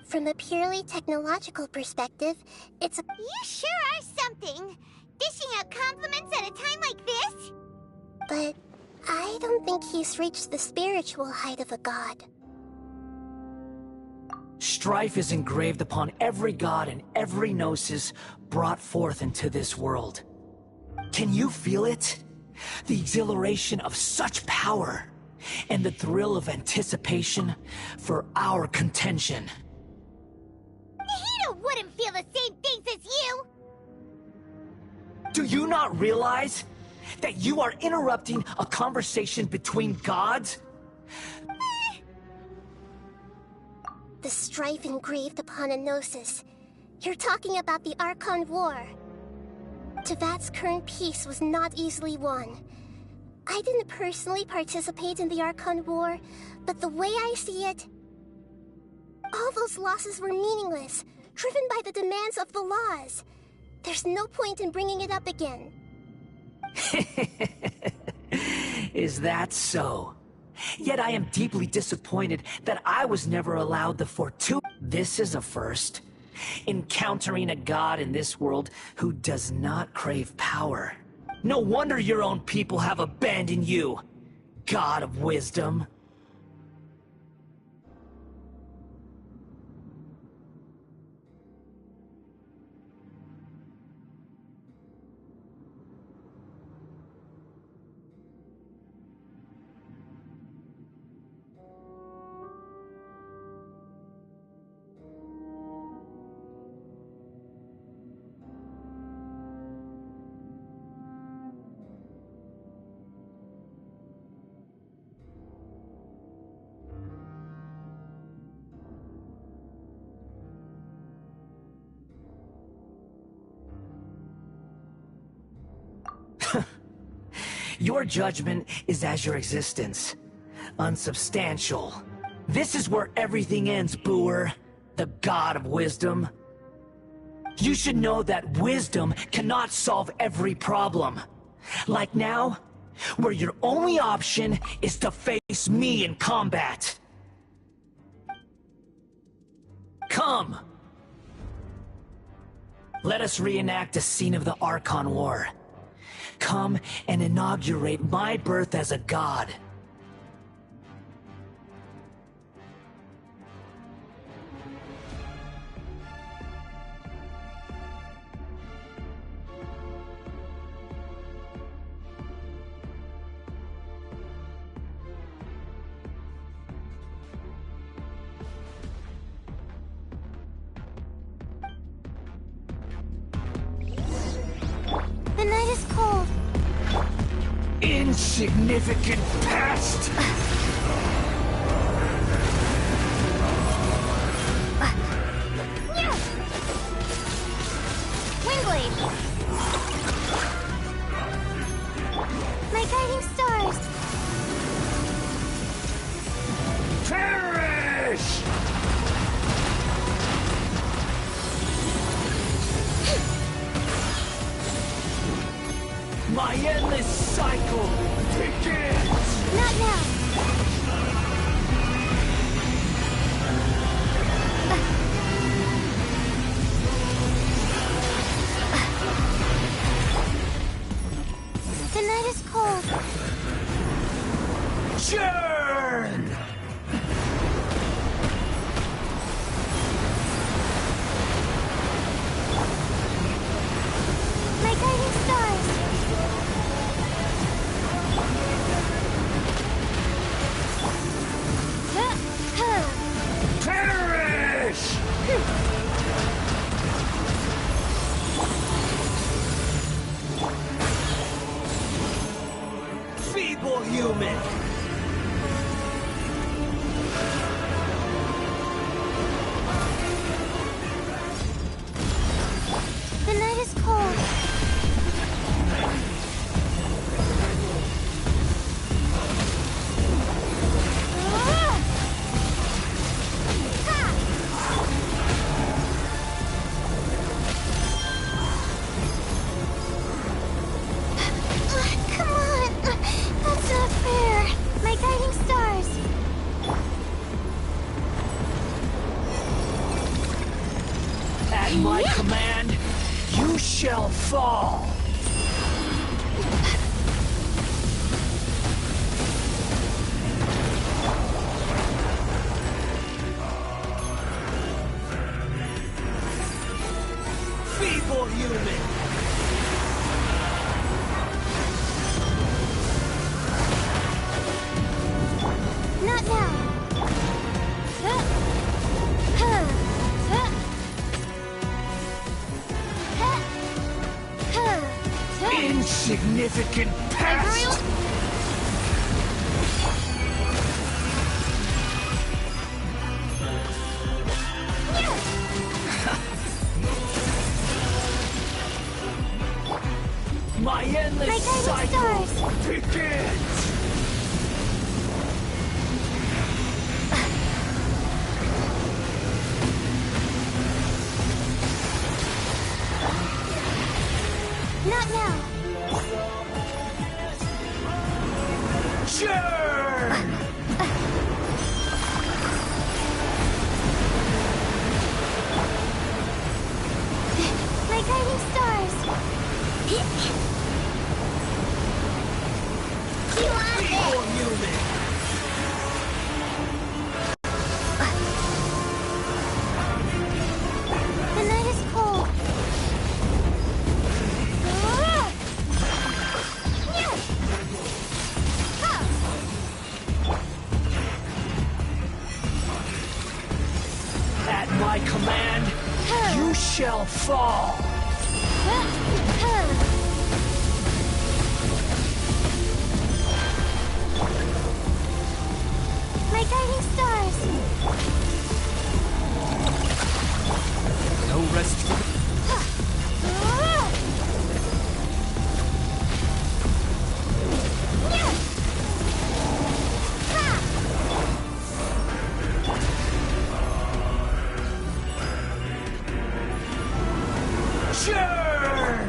From a purely technological perspective, it's a... You sure are something! Dishing out compliments at a time like this? But I don't think he's reached the spiritual height of a god. Strife is engraved upon every god and every gnosis brought forth into this world. Can you feel it? The exhilaration of such power, and the thrill of anticipation for our contention. Hito wouldn't feel the same things as you! Do you not realize that you are interrupting a conversation between gods? The strife engraved upon a gnosis. You're talking about the Archon War. Tevat's current peace was not easily won. I didn't personally participate in the Archon War, but the way I see it, all those losses were meaningless, driven by the demands of the laws. There's no point in bringing it up again. Is that so? Yet I am deeply disappointed that I was never allowed the fortune. This is a first. Encountering a god in this world who does not crave power. No wonder your own people have abandoned you, God of Wisdom. Your judgment is as your existence. Unsubstantial. This is where everything ends, Booer. The God of Wisdom. You should know that wisdom cannot solve every problem. Like now, where your only option is to face me in combat. Come! Let us reenact a scene of the Archon War. Come and inaugurate my birth as a god. The night is cold. Insignificant pest! Windblade! My guiding stars! Perish! My endless cycle begins! Not now! The night is cold. Churn! My guiding stars! At my command, you shall fall. Feeble human! Not now. Insignificant pest! My endless cycle begins! Not now. Churn! My guiding stars. You want Feeble it? human! The night is cold. At my command, you shall fall! My guiding stars. No rest for Churn!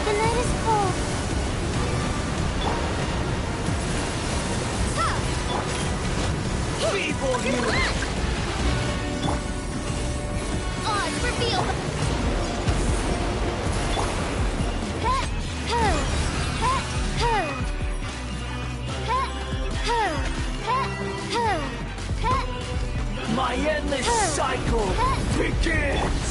The night is cold. Feeble human! Odds revealed. My endless cycle begins!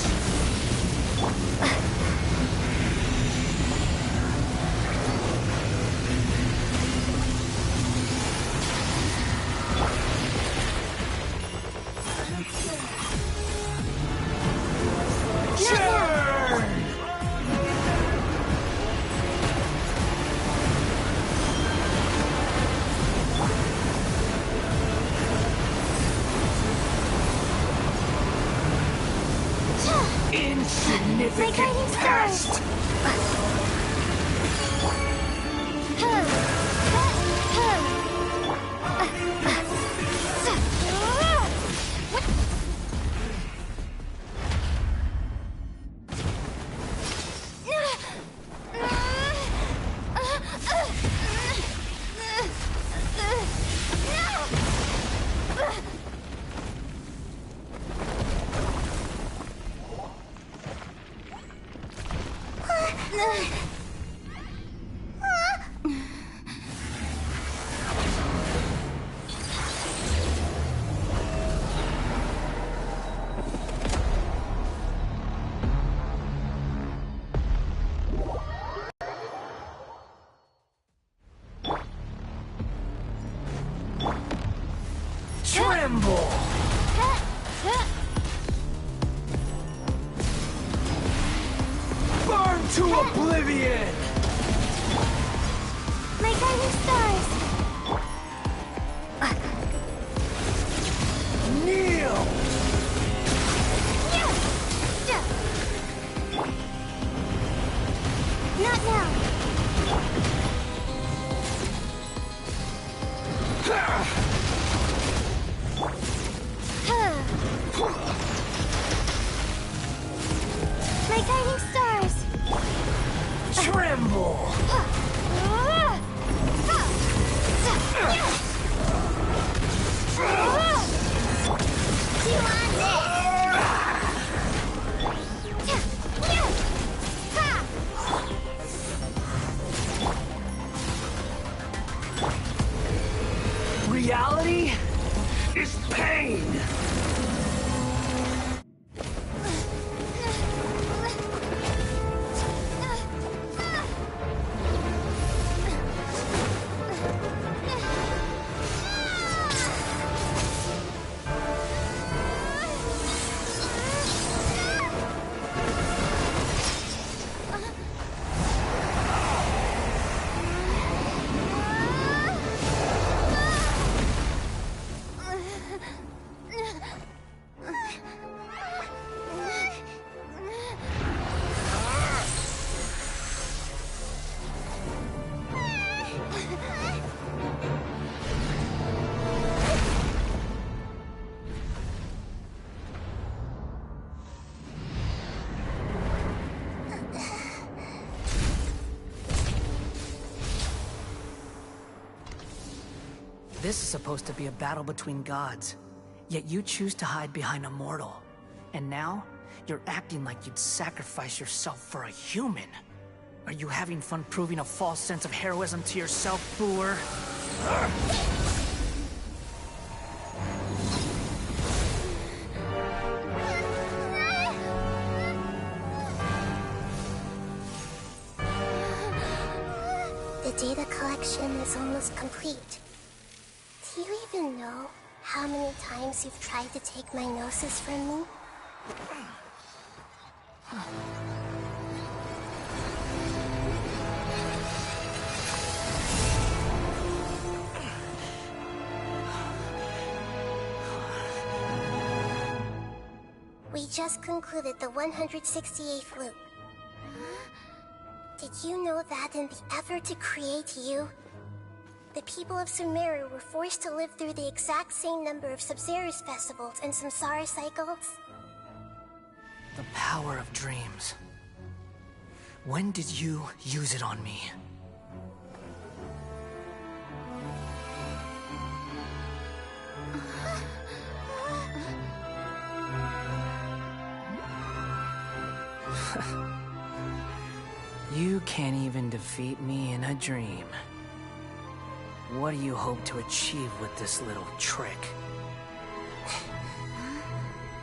Churn! Insignificant pest! Tremble! Burn to oblivion! My guiding stars. Kneel! Not now. reality is pain! This is supposed to be a battle between gods, yet you choose to hide behind a mortal. And now, you're acting like you'd sacrifice yourself for a human. Are you having fun proving a false sense of heroism to yourself, Booer? The data collection is almost complete. Do you even know how many times you've tried to take my gnosis from me? We just concluded the 168th loop. Did you know that in the effort to create you, the people of Sumeru were forced to live through the exact same number of Sub-Zerus festivals and Samsara cycles? The power of dreams. When did you use it on me? You can't even defeat me in a dream. What do you hope to achieve with this little trick?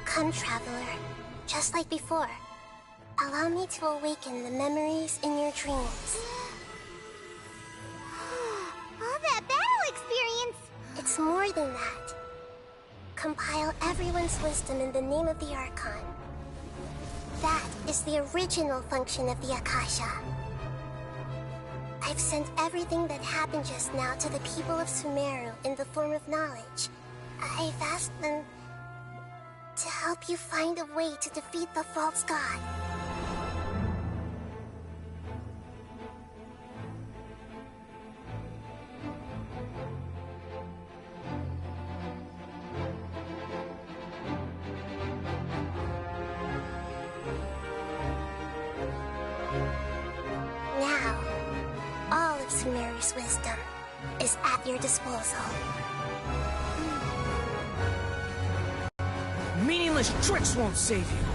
Come, Traveler. Just like before. Allow me to awaken the memories in your dreams. All that battle experience! It's more than that. Compile everyone's wisdom in the name of the Archon. That is the original function of the Akasha. I've sent everything that happened just now to the people of Sumeru in the form of knowledge. I've asked them to help you find a way to defeat the false god. Now, all of Sumeru's wisdom is at your disposal. Meaningless tricks won't save you.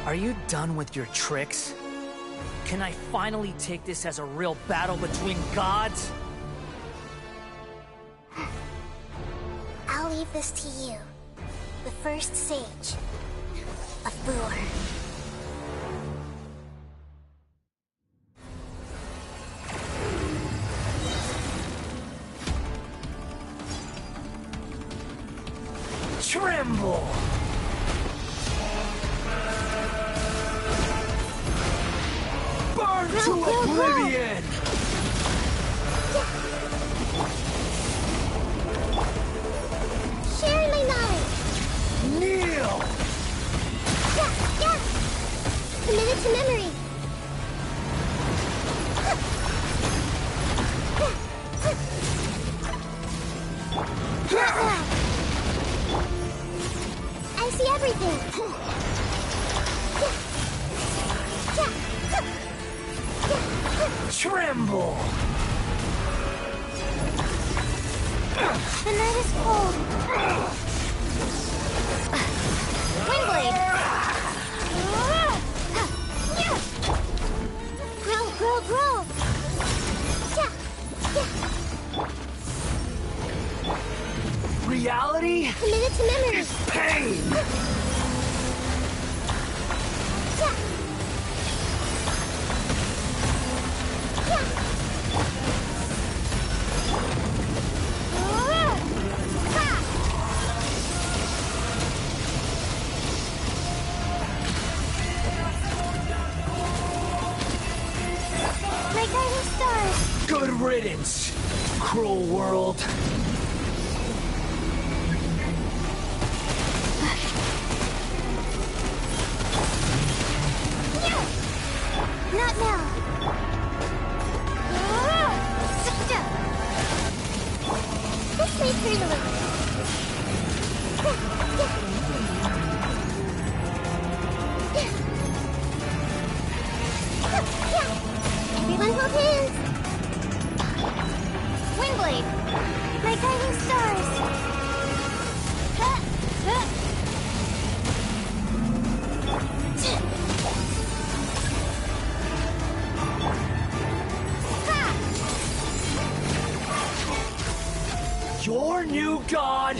Are you done with your tricks? Can I finally take this as a real battle between gods? I'll leave this to you, the first sage of Booer. Tremble! Burn to oblivion! Share my knowledge! Kneel! Yeah! Commit it to memory! Assemble! The night is cold. Windblade! Grow, grow, grow! Reality Committed to memory. is pain! My guiding stars! Good riddance, cruel world. Not now! This may hurt a little. Everyone hold hands. Windblade! My guiding stars! Your new god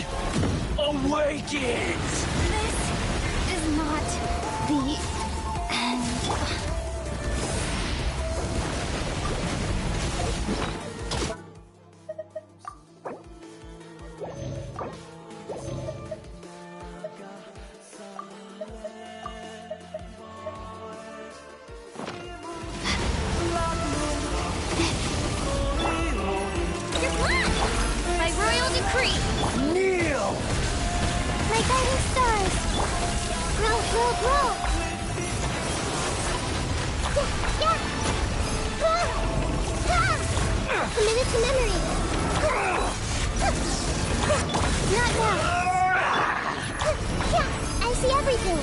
awakens! This is not the end. You're blocked! By royal decree! Kneel! My guiding stars! Grow, grow, grow! Committed to memory. Not now! I see everything.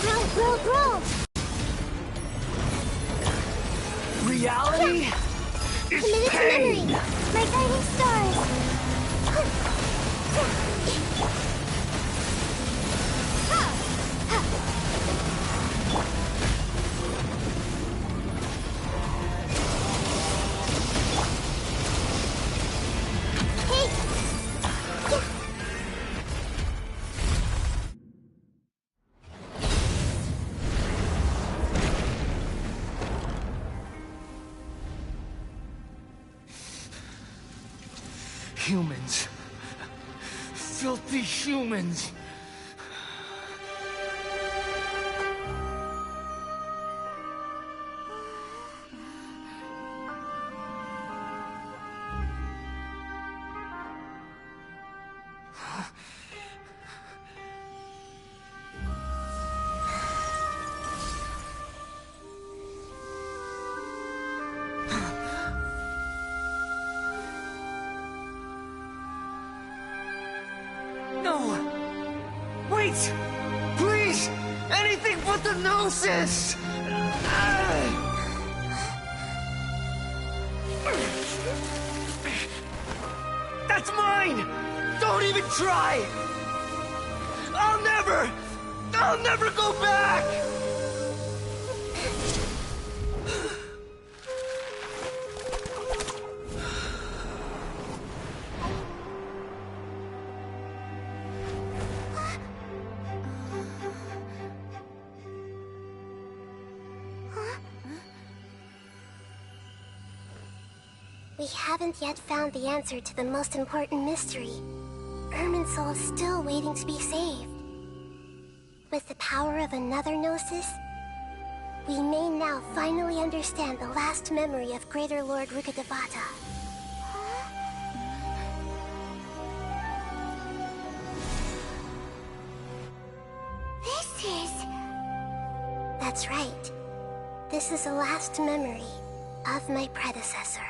Grow, grow, grow! Reality is Committed to pain! memory. My guiding stars! Humans. Filthy humans. No! Wait! Please! Anything but the Gnosis! That's mine! Don't even try! I'll never go back! We haven't yet found the answer to the most important mystery. Irminsul is still waiting to be saved. With the power of another Gnosis, we may now finally understand the last memory of Greater Lord Rukkhadevata. This is... That's right. This is the last memory. of my predecessor.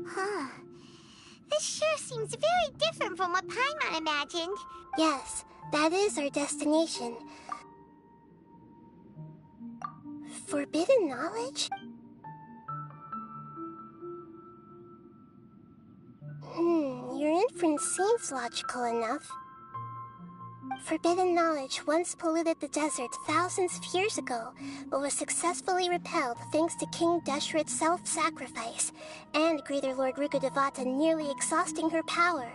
Huh. This sure seems very different from what Paimon imagined. Yes, that is our destination. Forbidden knowledge? Your inference seems logical enough. Forbidden knowledge once polluted the desert thousands of years ago, but was successfully repelled thanks to King Deshret's self-sacrifice, and Greater Lord Rukkhadevata nearly exhausting her power.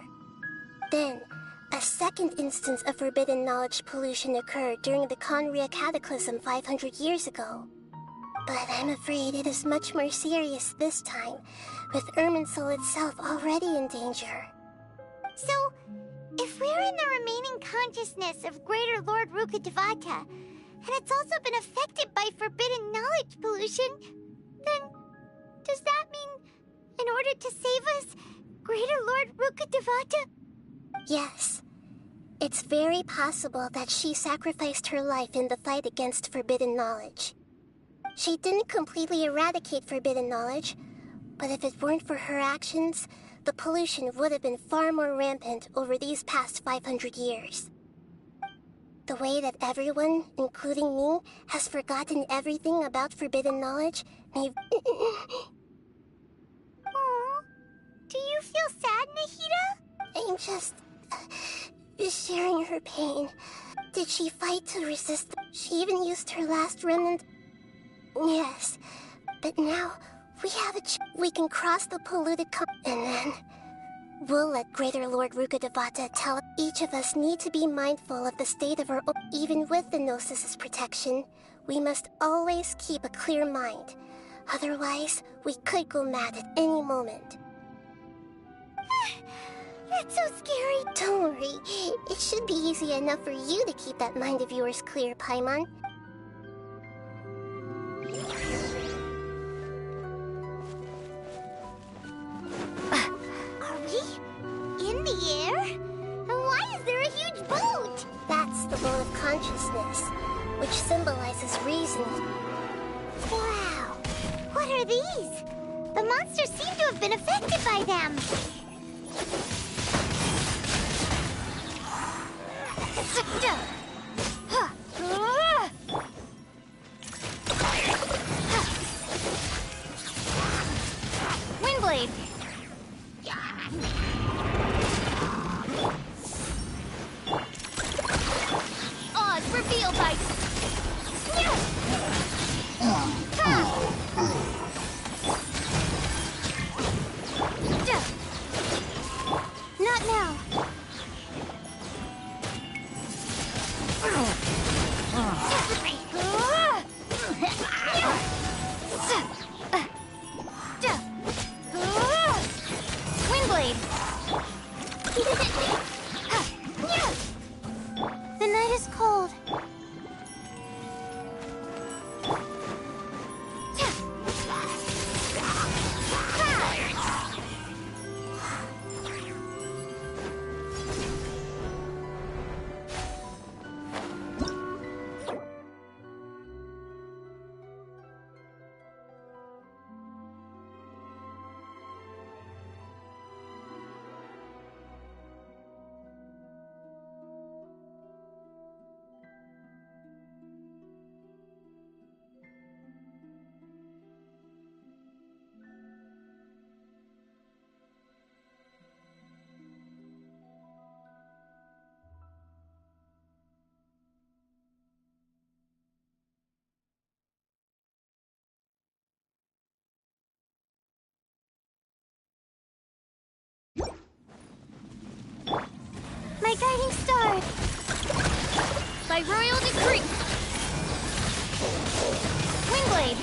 Then, a second instance of forbidden knowledge pollution occurred during the Conria Cataclysm 500 years ago. But I'm afraid it is much more serious this time, with Irminsul itself already in danger. So, if we're in the remaining consciousness of Greater Lord Rukkhadevata, and it's also been affected by forbidden knowledge pollution, then does that mean, in order to save us, Greater Lord Rukkhadevata? Yes. It's very possible that she sacrificed her life in the fight against forbidden knowledge. She didn't completely eradicate forbidden knowledge, but if it weren't for her actions, the pollution would have been far more rampant over these past 500 years. The way that everyone, including me, has forgotten everything about forbidden knowledge may... Aww. Do you feel sad, Nahida? I'm just sharing her pain. Did she fight to resist? She even used her last remnant... Yes, but now we have we can cross the polluted and then we'll let Greater Lord Rukkhadevata tell each of us need to be mindful of the state of our own. Even with the Gnosis' protection, we must always keep a clear mind. Otherwise, we could go mad at any moment. That's so scary. Don't worry, it should be easy enough for you to keep that mind of yours clear, Paimon. In the air? And why is there a huge boat? That's the boat of consciousness, which symbolizes reason. Wow! What are these? The monsters seem to have been affected by them. Windblade! Odds revealed by... Not now. Windblade. The night is cold. My guiding star! By royal decree! Windblade!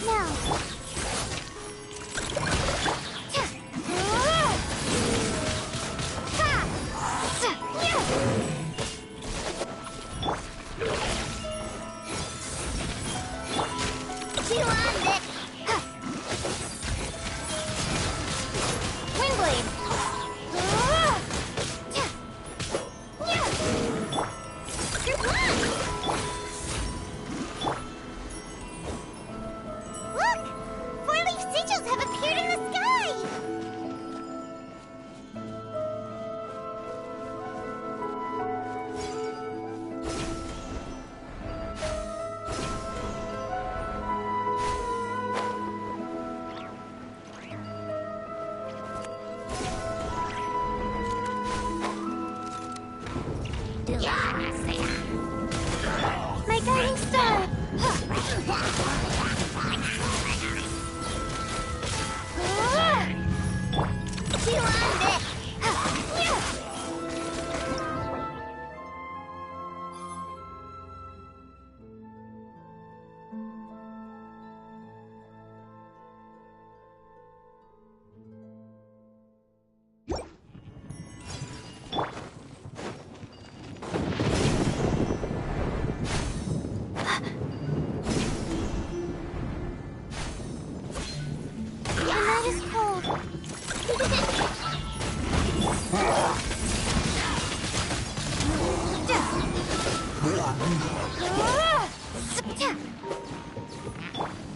Not now. My guiding star!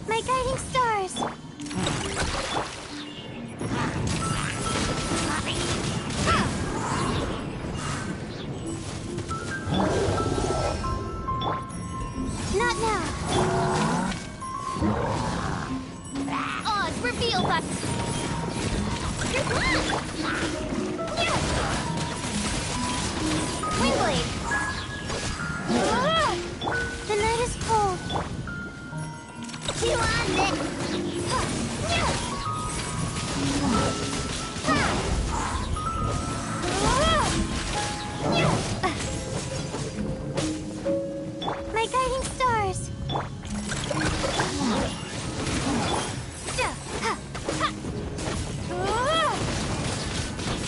My guiding stars! Not now! Odds reveal us! Windblade! The night is cold. My guiding stars.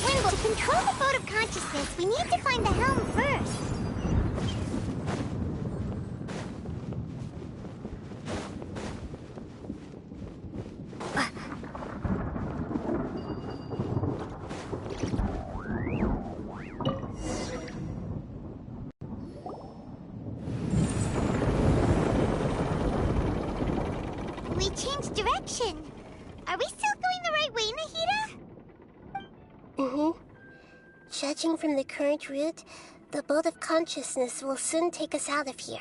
Windblade, to control the boat of consciousness, we need to find the helm first. We changed direction. Are we still going the right way, Nahida? Mm-hmm. Judging from the current route, the boat of consciousness will soon take us out of here.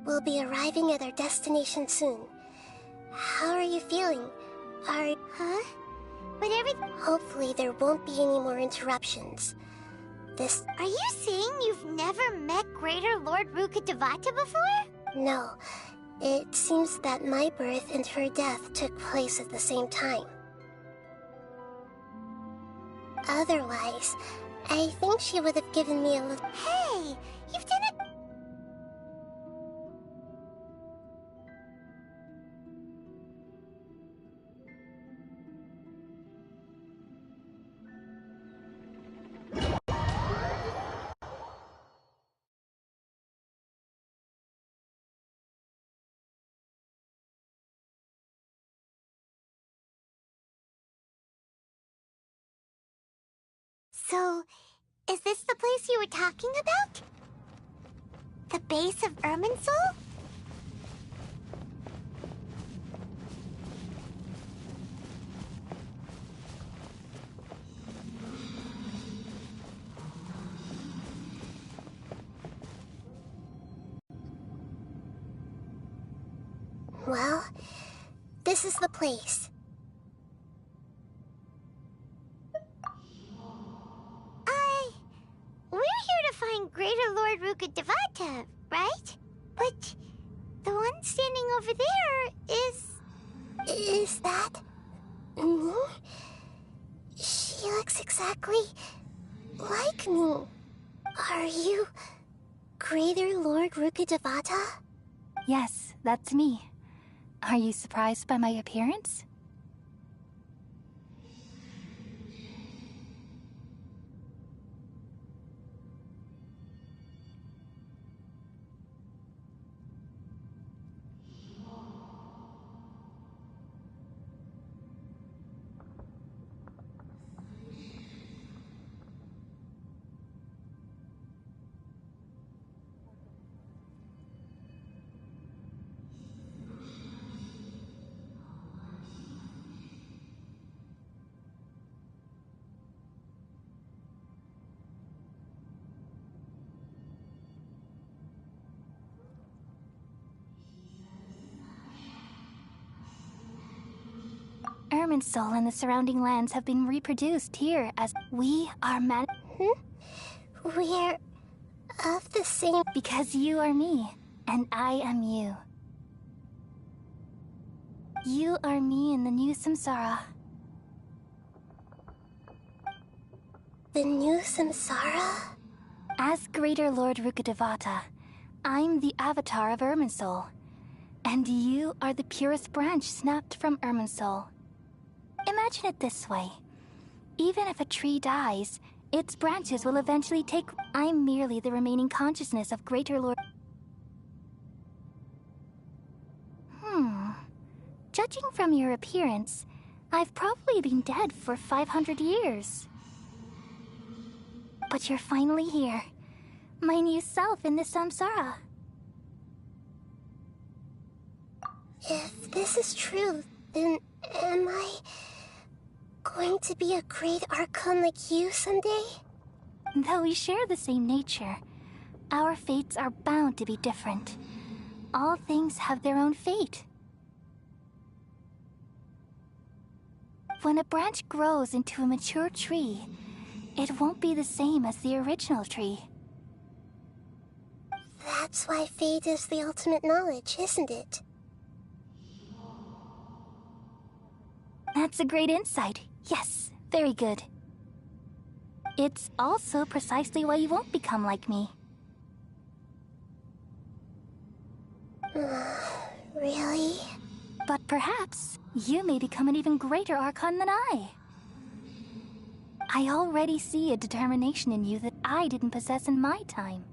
We'll be arriving at our destination soon. How are you feeling? Huh? But Hopefully there won't be any more interruptions. Are you saying you've never met Greater Lord Rukkhadevata before? No. It seems that my birth and her death took place at the same time. Otherwise, I think she would have given me a little... Hey! You've done it... So, is this the place you were talking about? The base of Irminsul? Well, this is the place. Greater Lord Rukkhadevata, right? But the one standing over there is... Is that me? She looks exactly like me. Are you Greater Lord Rukkhadevata? Yes, that's me. Are you surprised by my appearance? Irminsul and the surrounding lands have been reproduced here as we are We're of the same... because you are me, and I am you. You are me in the new samsara. The new samsara? As Greater Lord Rukkhadevata, I'm the avatar of Irminsul, and you are the purest branch snapped from Irminsul. Imagine it this way. Even if a tree dies, its branches will eventually take... I'm merely the remaining consciousness of Greater Lord... Judging from your appearance, I've probably been dead for 500 years. But you're finally here. My new self in the samsara. If this is true, then am I going to be a great Archon like you someday? Though we share the same nature, our fates are bound to be different. All things have their own fate. When a branch grows into a mature tree, it won't be the same as the original tree. That's why fate is the ultimate knowledge, isn't it? That's a great insight. Yes, very good. It's also precisely why you won't become like me. Really? But perhaps you may become an even greater Archon than I. I already see a determination in you that I didn't possess in my time,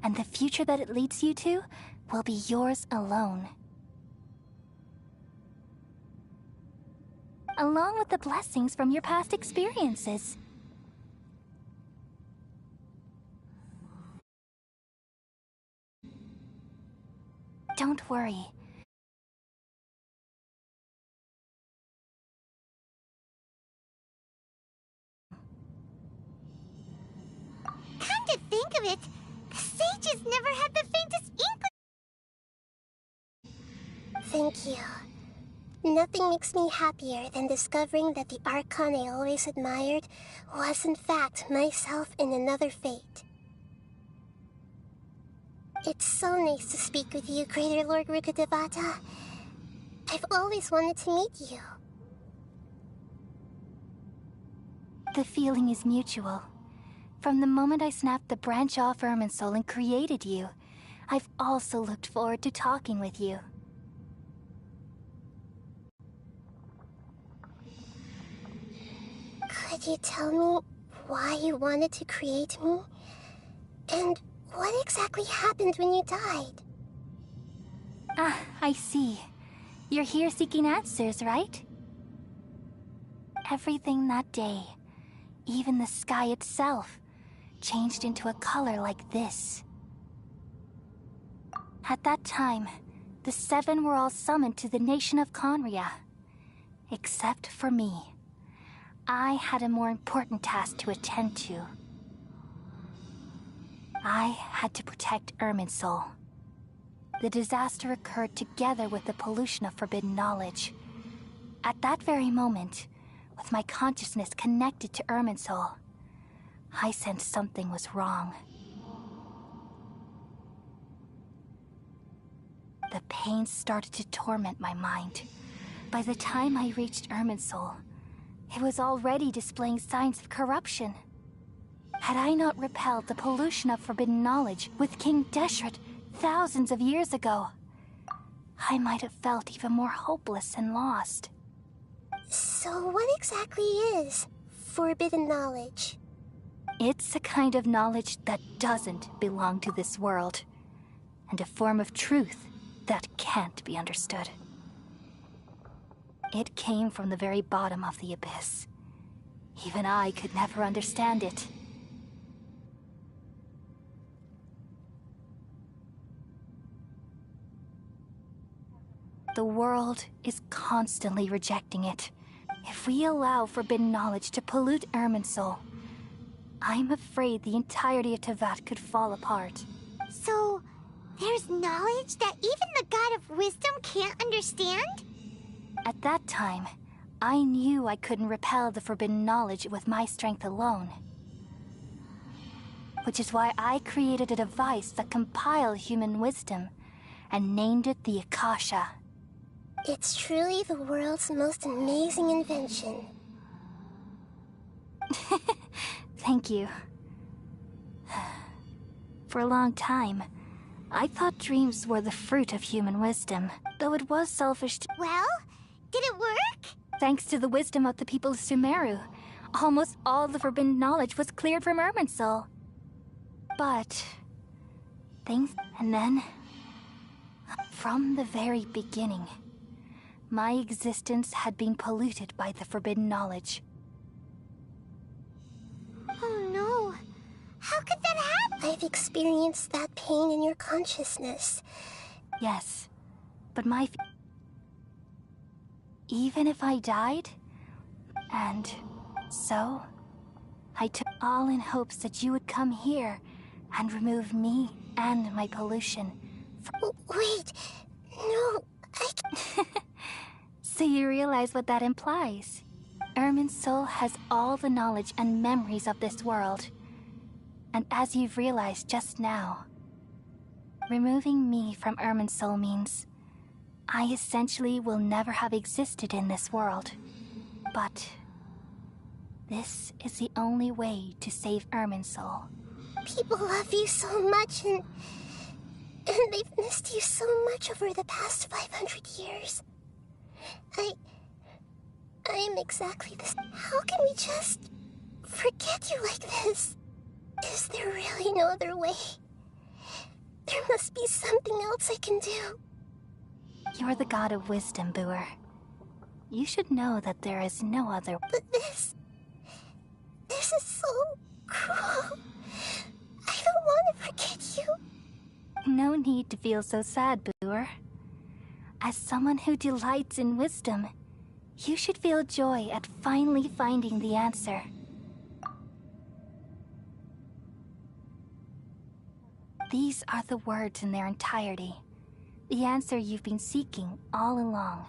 and the future that it leads you to will be yours alone. Along with the blessings from your past experiences. Don't worry. Come to think of it, the sages never had the faintest inkling. Thank you. Nothing makes me happier than discovering that the Archon I always admired was in fact myself in another fate. It's so nice to speak with you, Greater Lord Rukkhadevata. I've always wanted to meet you. The feeling is mutual. From the moment I snapped the branch off Irminsul and created you, I've also looked forward to talking with you. Could you tell me why you wanted to create me? And what exactly happened when you died? Ah, I see. You're here seeking answers, right? Everything that day, even the sky itself, changed into a color like this. At that time, the seven were all summoned to the nation of Conria. Except for me. I had a more important task to attend to. I had to protect Irminsul. The disaster occurred together with the pollution of forbidden knowledge. At that very moment, with my consciousness connected to Irminsul, I sensed something was wrong. The pain started to torment my mind. By the time I reached Irminsul, it was already displaying signs of corruption. Had I not repelled the pollution of forbidden knowledge with King Deshret thousands of years ago, I might have felt even more hopeless and lost. So what exactly is forbidden knowledge? It's a kind of knowledge that doesn't belong to this world, and a form of truth that can't be understood. It came from the very bottom of the abyss. Even I could never understand it. The world is constantly rejecting it. If we allow forbidden knowledge to pollute Irminsul, I'm afraid the entirety of Teyvat could fall apart. So, there's knowledge that even the God of Wisdom can't understand? At that time, I knew I couldn't repel the forbidden knowledge with my strength alone. Which is why I created a device that compiled human wisdom and named it the Akasha. It's truly the world's most amazing invention. Thank you. For a long time, I thought dreams were the fruit of human wisdom, though it was selfish to— Well, did it work? Thanks to the wisdom of the people of Sumeru, almost all the forbidden knowledge was cleared from Irminsul. But and then, from the very beginning, my existence had been polluted by the forbidden knowledge. Oh no. How could that happen? I've experienced that pain in your consciousness. Yes, but even if I died, and so, I took all in hopes that you would come here and remove me and my pollution. Wait, no, So you realize what that implies? Irminsul has all the knowledge and memories of this world. And as you've realized just now, removing me from Irminsul means I essentially will never have existed in this world. But this is the only way to save Irminsul. People love you so much, and they've missed you so much over the past 500 years. I am exactly this. How can we just forget you like this? Is there really no other way? There must be something else I can do. You're the god of wisdom, Booer. You should know that there is no other. But this is so cruel. I don't want to forget you. No need to feel so sad, Booer. As someone who delights in wisdom, you should feel joy at finally finding the answer. These are the words in their entirety. The answer you've been seeking all along.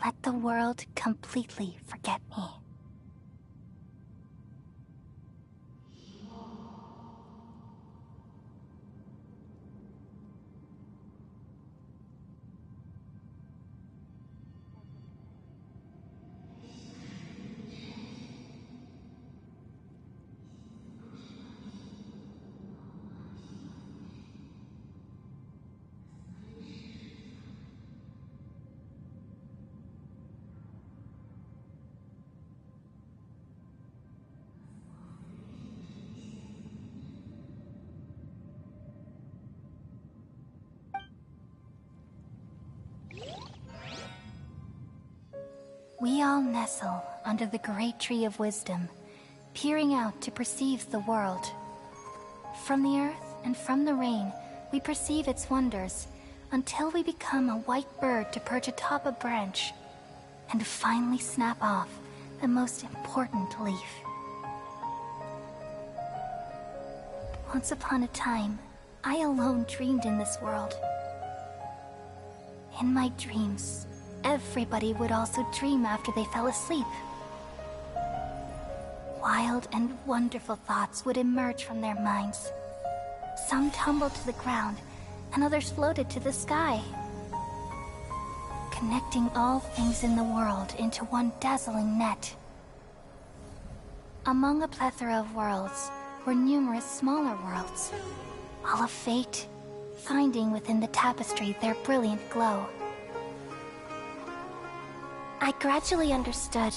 Let the world completely forget me. We all nestle under the great tree of wisdom, peering out to perceive the world. From the earth and from the rain, we perceive its wonders, until we become a white bird to perch atop a branch. and finally snap off the most important leaf. Once upon a time, I alone dreamed in this world. In my dreams, everybody would also dream after they fell asleep. Wild and wonderful thoughts would emerge from their minds. Some tumbled to the ground, and others floated to the sky, connecting all things in the world into one dazzling net. Among a plethora of worlds were numerous smaller worlds, all of fate, finding within the tapestry their brilliant glow. I gradually understood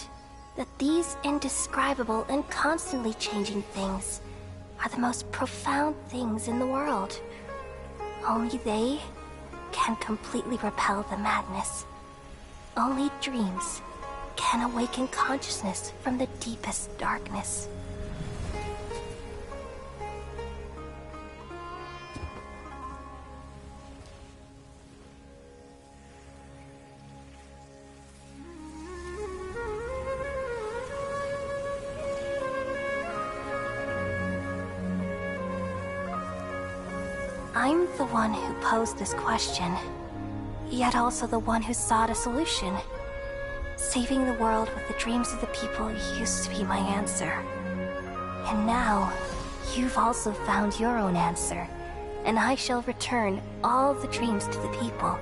that these indescribable and constantly changing things are the most profound things in the world. Only they can completely repel the madness. Only dreams can awaken consciousness from the deepest darkness. I'm the one who posed this question, yet also the one who sought a solution. Saving the world with the dreams of the people used to be my answer. And now, you've also found your own answer, and I shall return all the dreams to the people.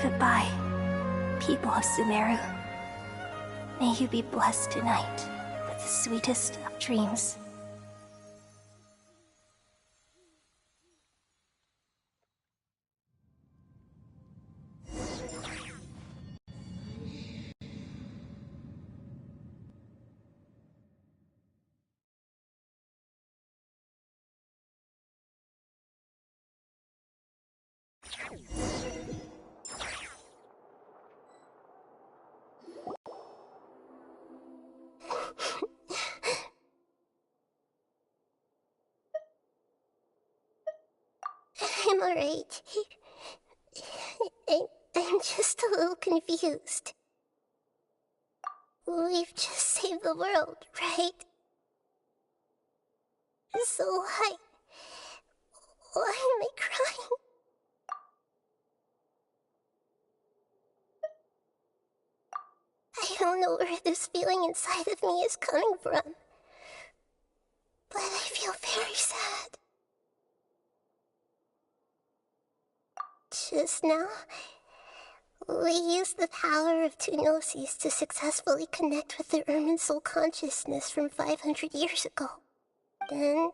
Goodbye, people of Sumeru. May you be blessed tonight with the sweetest of dreams. I'm alright. I'm just a little confused. We've just saved the world, right? So why am I crying? I don't know where this feeling inside of me is coming from, but I feel very sad. Just now, we used the power of two gnosis to successfully connect with the Irminsul consciousness from 500 years ago. Then,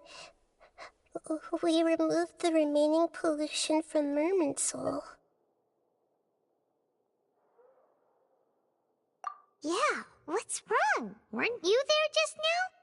we removed the remaining pollution from Irminsul. Yeah, what's wrong? Weren't you there just now?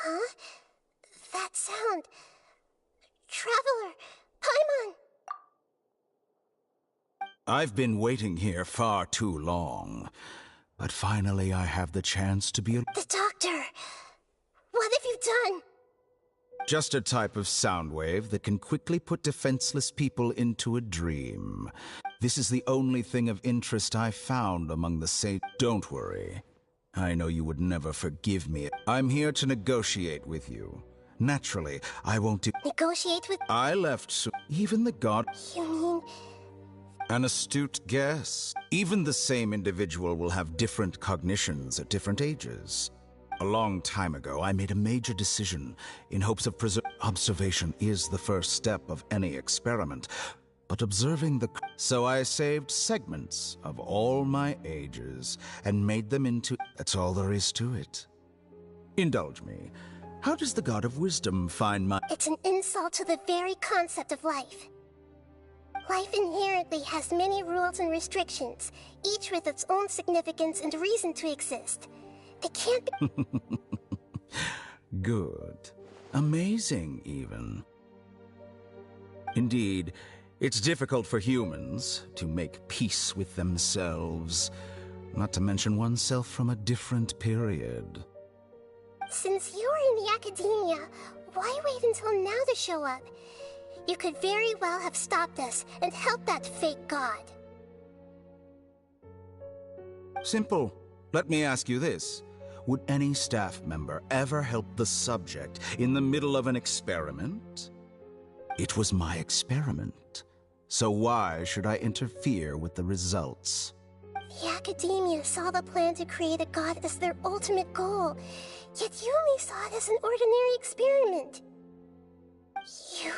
Huh? That sound. Traveler! Paimon! I've been waiting here far too long, but finally I have the chance to be The doctor! What have you done? just a type of sound wave that can quickly put defenseless people into a dream. This is the only thing of interest I found among the saints. Don't worry. I know you would never forgive me. I'm here to negotiate with you. Naturally, I won't Negotiate with... I left so even the god... You mean... An astute guess. Even the same individual will have different cognitions at different ages. A long time ago, I made a major decision in hopes of observation is the first step of any experiment, but observing the... So I saved segments of all my ages and made them into... That's all there is to it. Indulge me. How does the God of Wisdom find my... It's an insult to the very concept of life. Life inherently has many rules and restrictions, each with its own significance and reason to exist. They can't be... Good. Amazing, even. Indeed, it's difficult for humans to make peace with themselves, not to mention oneself from a different period. Since you're in the academia, why wait until now to show up? You could very well have stopped us and helped that fake god. Simple. Let me ask you this. Would any staff member ever help the subject in the middle of an experiment? It was my experiment. So why should I interfere with the results? The academia saw the plan to create a god as their ultimate goal, yet you only saw it as an ordinary experiment. You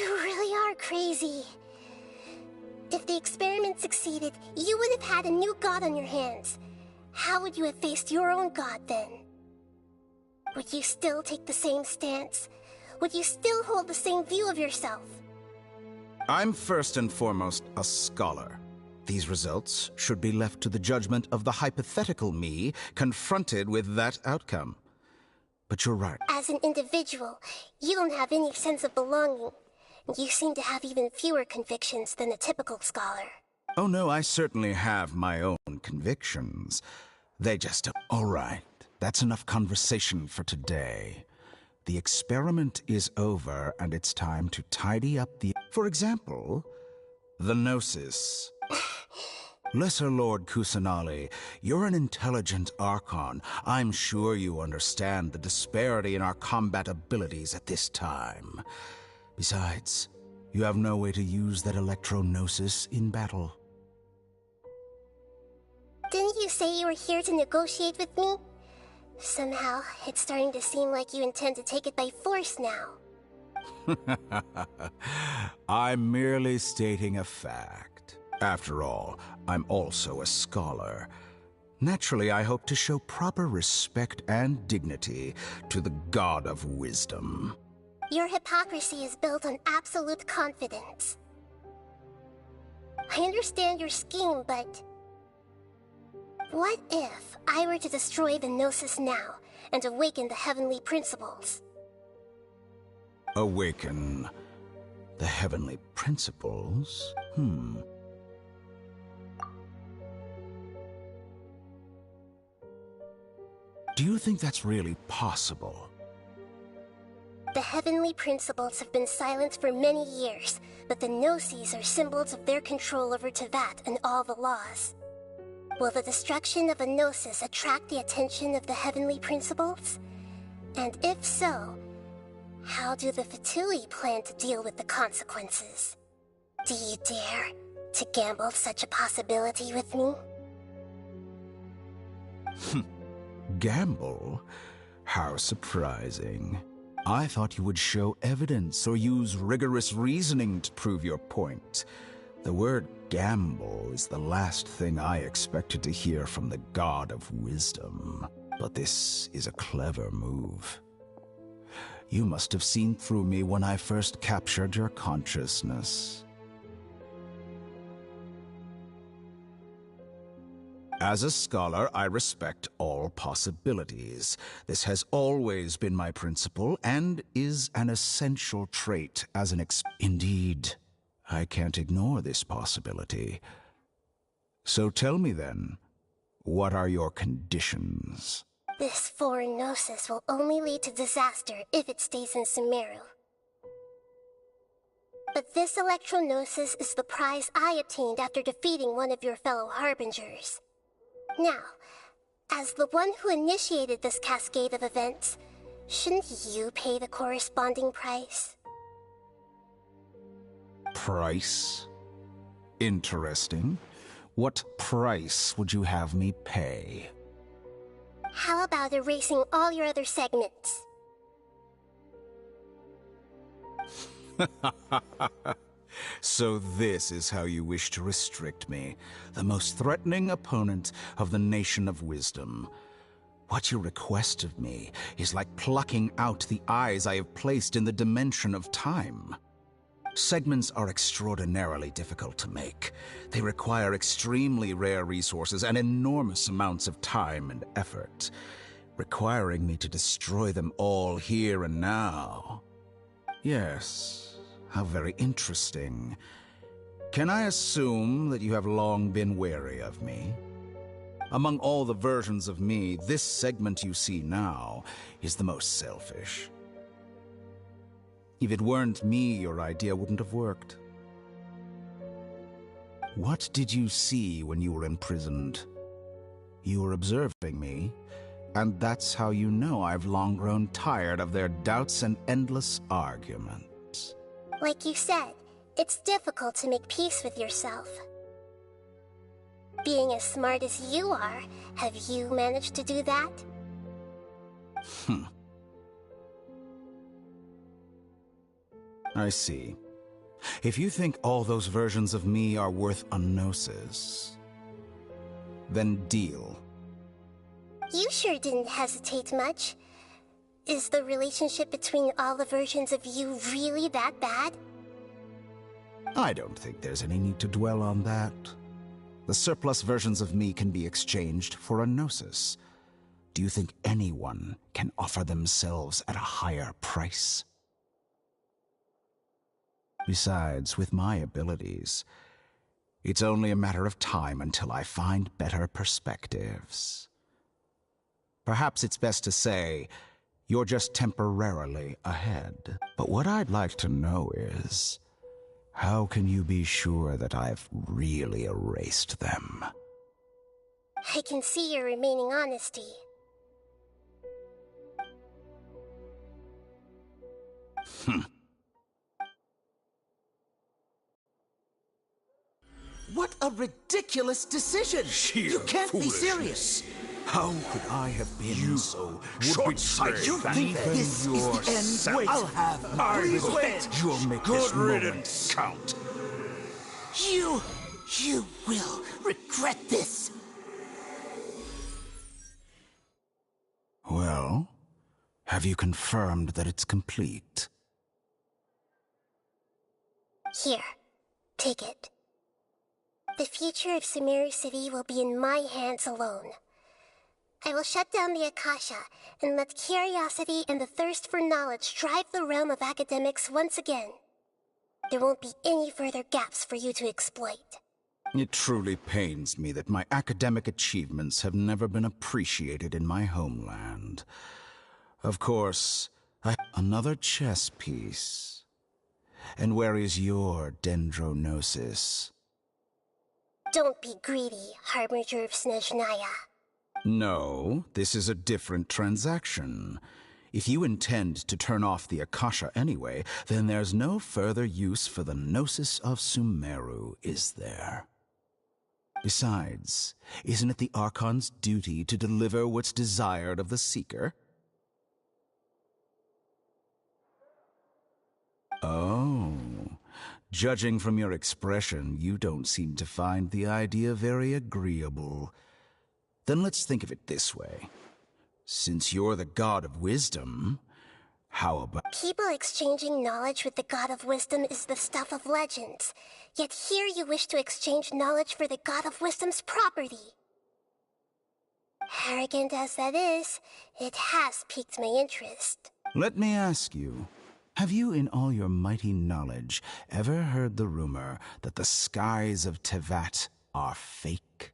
really are crazy. If the experiment succeeded, you would have had a new god on your hands. How would you have faced your own god then? Would you still take the same stance? Would you still hold the same view of yourself? I'm first and foremost a scholar. These results should be left to the judgment of the hypothetical me confronted with that outcome. But you're right. As an individual, you don't have any sense of belonging. You seem to have even fewer convictions than a typical scholar. Oh no, I certainly have my own convictions. They just... All right, that's enough conversation for today. The experiment is over, and it's time to tidy up the... For example, the Gnosis. Lesser Lord Kusanali, you're an intelligent Archon. I'm sure you understand the disparity in our combat abilities at this time. Besides, you have no way to use that Electro-Gnosis in battle. Didn't you say you were here to negotiate with me? Somehow, it's starting to seem like you intend to take it by force now. I'm merely stating a fact. After all, I'm also a scholar. Naturally, I hope to show proper respect and dignity to the God of Wisdom. Your hypocrisy is built on absolute confidence. I understand your scheme, but... what if I were to destroy the Gnosis now and awaken the heavenly principles? Awaken the heavenly principles? Do you think that's really possible? The heavenly principles have been silent for many years, but the Gnosis are symbols of their control over Teyvat and all the laws. Will the destruction of a Gnosis attract the attention of the heavenly principles? And if so, how do the Fatui plan to deal with the consequences? Do you dare to gamble such a possibility with me? Gamble? How surprising. I thought you would show evidence or use rigorous reasoning to prove your point. The word gamble is the last thing I expected to hear from the God of Wisdom. But this is a clever move. You must have seen through me when I first captured your consciousness. As a scholar, I respect all possibilities. This has always been my principle and is an essential trait as an Indeed, I can't ignore this possibility. So tell me then, what are your conditions? This foreign Gnosis will only lead to disaster if it stays in Sumeru. But this Electro-Gnosis is the prize I obtained after defeating one of your fellow Harbingers. Now, as the one who initiated this cascade of events, shouldn't you pay the corresponding price? Price? Interesting. What price would you have me pay? How about erasing all your other segments? So this is how you wish to restrict me, the most threatening opponent of the Nation of Wisdom. What you request of me is like plucking out the eyes I have placed in the dimension of time. Segments are extraordinarily difficult to make. They require extremely rare resources and enormous amounts of time and effort, requiring me to destroy them all here and now. Yes, how very interesting. Can I assume that you have long been wary of me? Among all the versions of me, this segment you see now is the most selfish. If it weren't me, your idea wouldn't have worked. What did you see when you were imprisoned? You were observing me, and that's how you know I've long grown tired of their doubts and endless arguments. Like you said, it's difficult to make peace with yourself. Being as smart as you are, have you managed to do that? I see. If you think all those versions of me are worth a gnosis, then deal. You sure didn't hesitate much. Is the relationship between all the versions of you really that bad? I don't think there's any need to dwell on that. The surplus versions of me can be exchanged for a gnosis. Do you think anyone can offer themselves at a higher price? Besides, with my abilities, it's only a matter of time until I find better perspectives. Perhaps it's best to say, you're just temporarily ahead. But what I'd like to know is, how can you be sure that I've really erased them? I can see your remaining honesty. What a ridiculous decision! Sheer You can't be foolishness. serious! How could I have been so short-sighted? You think that this is the end? Wait, I'll have my revenge! You'll make this moment count. You will regret this! Well, have you confirmed that it's complete? Here, take it. The future of Sumeru City will be in my hands alone. I will shut down the Akasha and let curiosity and the thirst for knowledge drive the realm of academics once again. There won't be any further gaps for you to exploit. It truly pains me that my academic achievements have never been appreciated in my homeland. Of course, another chess piece. And where is your dendronosis? Don't be greedy, Harbinger of Snezhnaya. No, this is a different transaction. If you intend to turn off the Akasha anyway, then there's no further use for the Gnosis of Sumeru, is there? Besides, isn't it the Archon's duty to deliver what's desired of the Seeker? Oh, judging from your expression, you don't seem to find the idea very agreeable. Then let's think of it this way. Since you're the God of Wisdom, how about... People exchanging knowledge with the God of Wisdom is the stuff of legends. Yet here you wish to exchange knowledge for the God of Wisdom's property. Arrogant as that is, it has piqued my interest. Let me ask you, have you in all your mighty knowledge ever heard the rumor that the skies of Tevat are fake?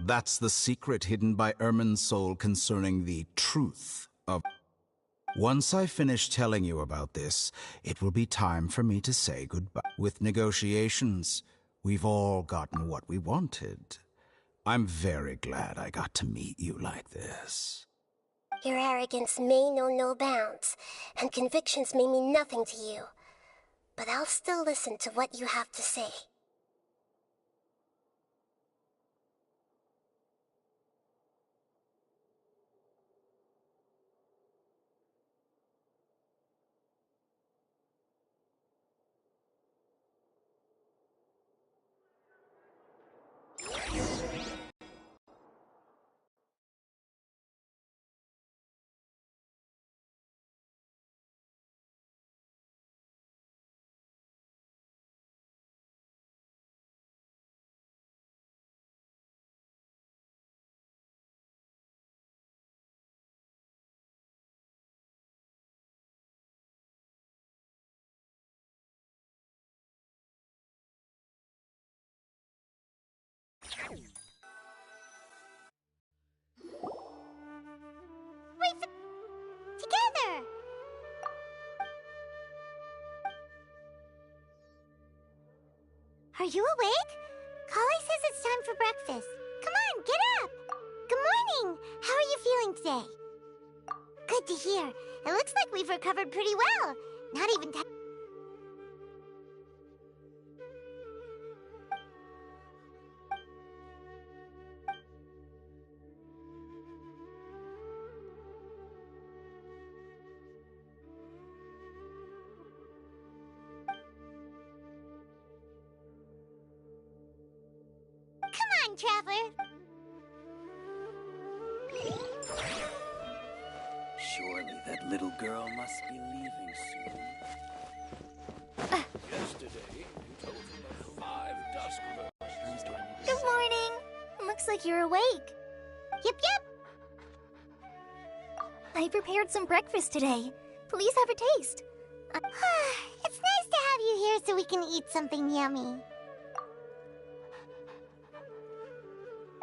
That's the secret hidden by Irminsul concerning the truth of... Once I finish telling you about this, it will be time for me to say goodbye. With negotiations, we've all gotten what we wanted. I'm very glad I got to meet you like this. Your arrogance may know no bounds, and convictions may mean nothing to you. But I'll still listen to what you have to say. Together! Are you awake? Kali says it's time for breakfast. Come on, get up! Good morning! How are you feeling today? Good to hear. It looks like we've recovered pretty well. Not even Come on, Traveler! Surely that little girl must be leaving soon. Yesterday, you told me of 5 dusk lords. Good morning. Looks like you're awake. Yep, yep! I prepared some breakfast today. Please have a taste. It's nice to have you here so we can eat something yummy.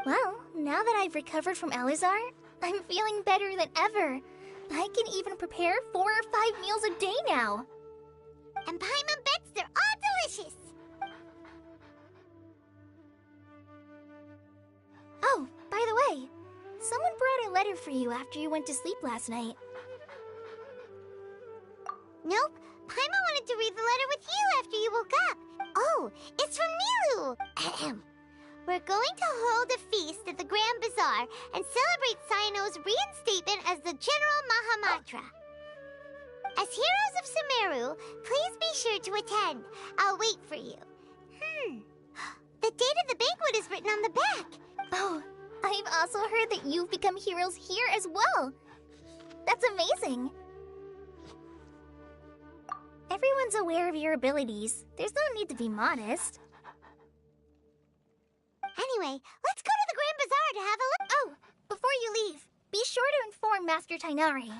Well, now that I've recovered from Elazar, I'm feeling better than ever. I can even prepare 4 or 5 meals a day now. And Paimon bets they're all delicious. Oh, by the way, someone brought a letter for you after you went to sleep last night. Nope. Paimon wanted to read the letter with you after you woke up. Oh, it's from Nilu. Ahem. We're going to hold a feast at the Grand Bazaar and celebrate Cyano's reinstatement as the General Mahamatra. As heroes of Sumeru, please be sure to attend. I'll wait for you. The date of the banquet is written on the back. Oh, I've also heard that you've become heroes here as well. That's amazing. Everyone's aware of your abilities. There's no need to be modest. Anyway, let's go to the Grand Bazaar to have a look. Oh, before you leave, be sure to inform Master Tainari.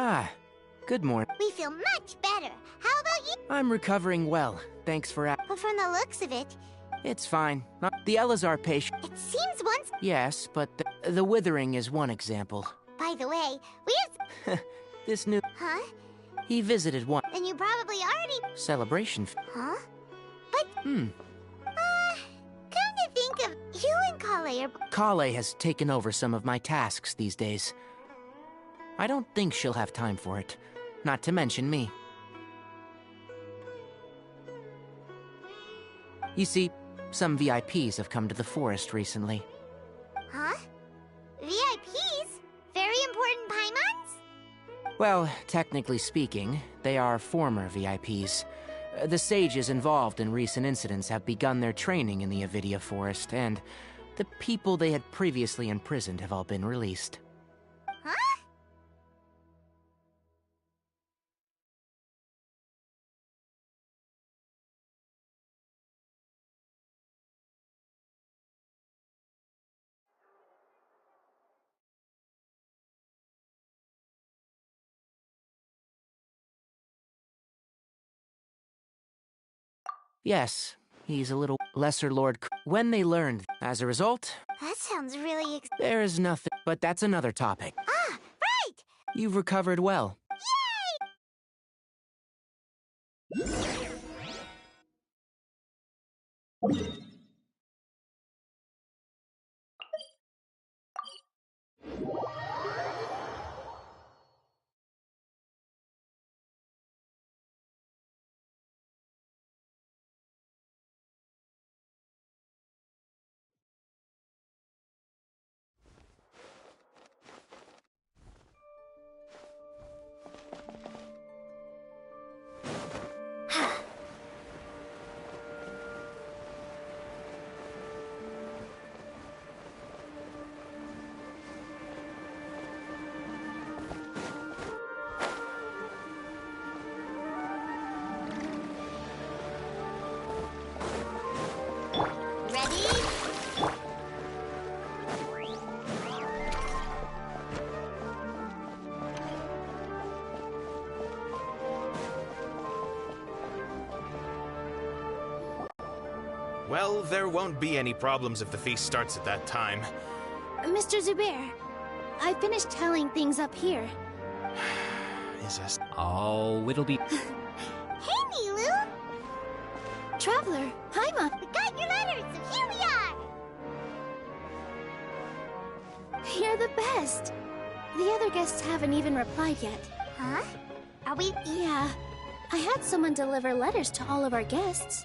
Ah, good morning. We feel much better. How about you? I'm recovering well. Thanks for But from the looks of it, It's fine. Not the Elazar patient. it seems once... Yes, but the withering is one example. By the way, we have... This new... Huh? He visited one Then you probably already... celebration. Huh? But... Come to think of... You and Kale are... Kale has taken over some of my tasks these days. I don't think she'll have time for it. Not to mention me. You see, some VIPs have come to the forest recently. Huh? VIPs? Very important Paimons? Well, technically speaking, they are former VIPs. The sages involved in recent incidents have begun their training in the Avidia Forest, and the people they had previously imprisoned have all been released. Huh? Yes, he's a little lesser lord when they learned. As a result, That sounds really there is nothing. But that's another topic. Ah, right! You've recovered well. Ready? Well, there won't be any problems if the feast starts at that time. Mr. Zubair, I finished telling things up here. Is this... Oh, it'll be... Hey, Nilu! Traveler, Paima, We got your letters, so here we are! you're the best. The other guests haven't even replied yet. Huh? Are we... Yeah, I had someone deliver letters to all of our guests.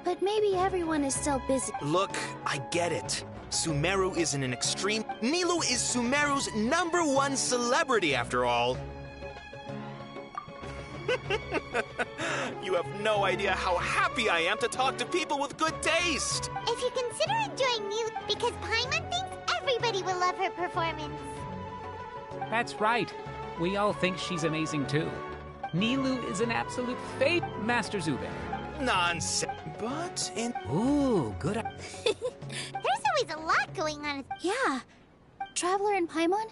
But maybe everyone is still busy. Look, I get it. Sumeru is in an extreme... Nilu is Sumeru's #1 celebrity, after all. You have no idea how happy I am to talk to people with good taste. If you consider enjoying Nilu, because Paimon thinks everybody will love her performance. That's right. We all think she's amazing too. Nilu is an absolute fate, Master Zubair. Nonsense. But in... Ooh, good. There's always a lot going on. Yeah. Traveler and Paimon,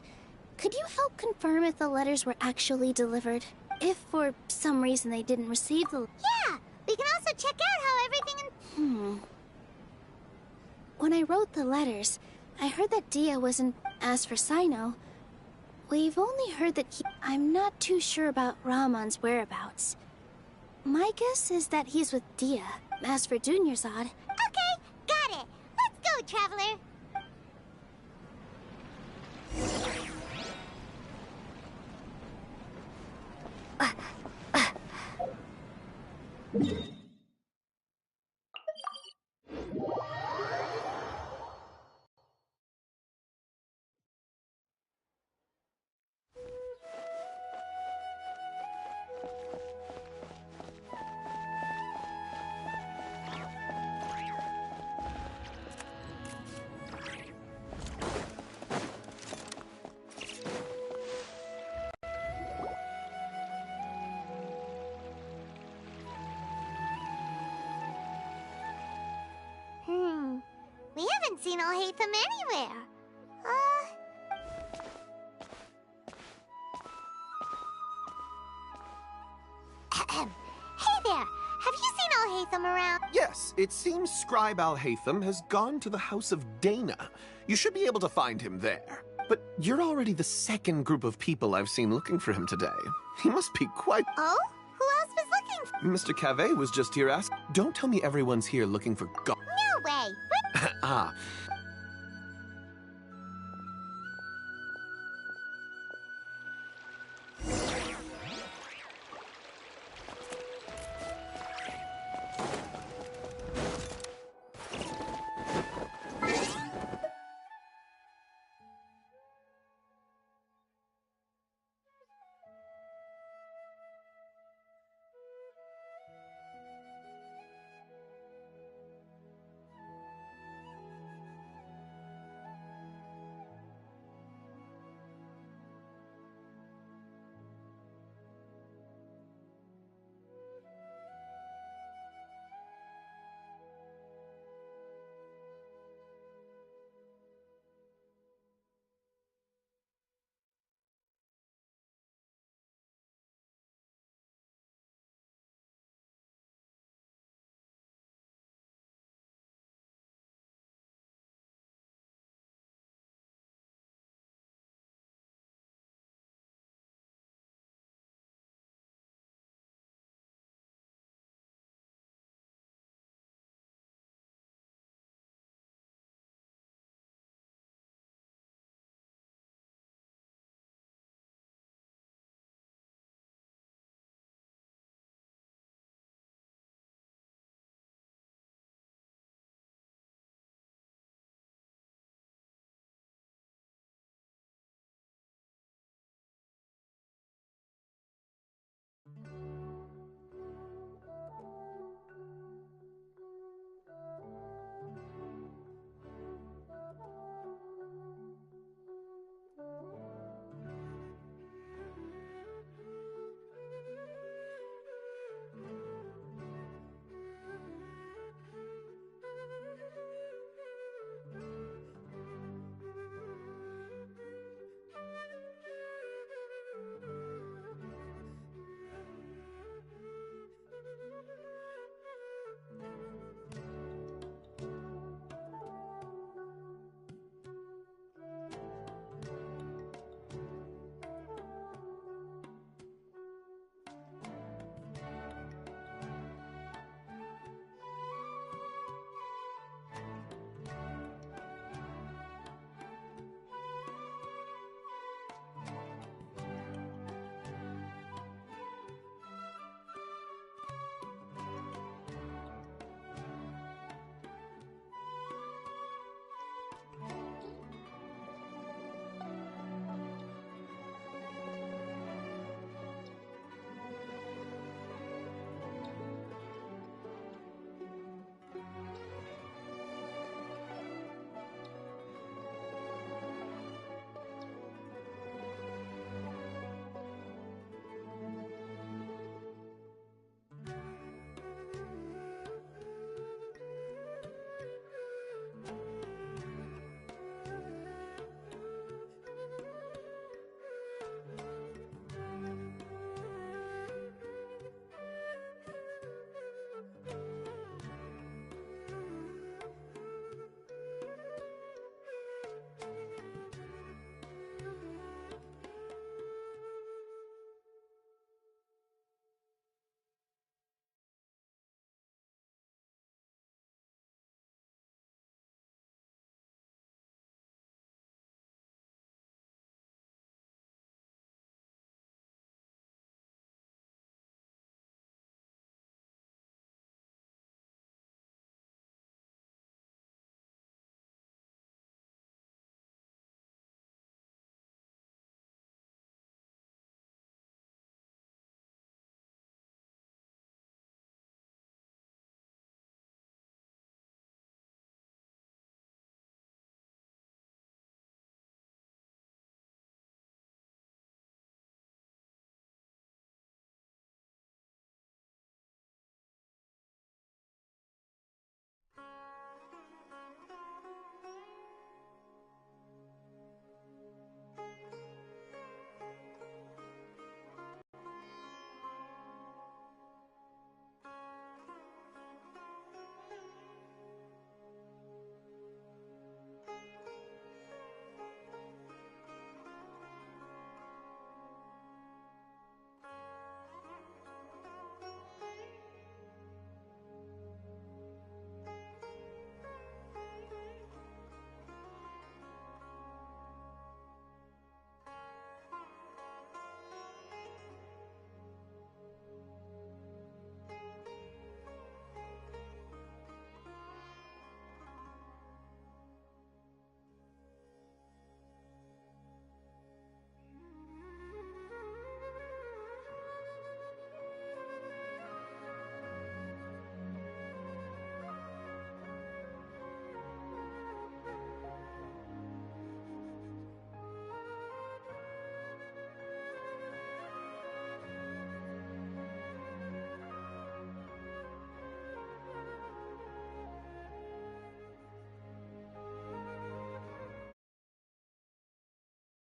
could you help confirm if the letters were actually delivered? If for some reason they didn't receive the... Yeah, we can also check out how everything... When I wrote the letters, I heard that Dia wasn't... As for Sino, we've only heard that he... I'm not too sure about Rahman's whereabouts. My guess is that he's with Dia. As for Dunyarzad... Okay, got it. Let's go, Traveler. We haven't seen Alhaitham anywhere. Hey there! Have you seen Alhaitham around? Yes, it seems Scribe Alhaitham has gone to the House of Dana. You should be able to find him there. But you're already the second group of people I've seen looking for him today. He must be quite... Oh? Who else was looking for... Mr. Cave was just here asking... Don't tell me everyone's here looking for God. No way! Ah,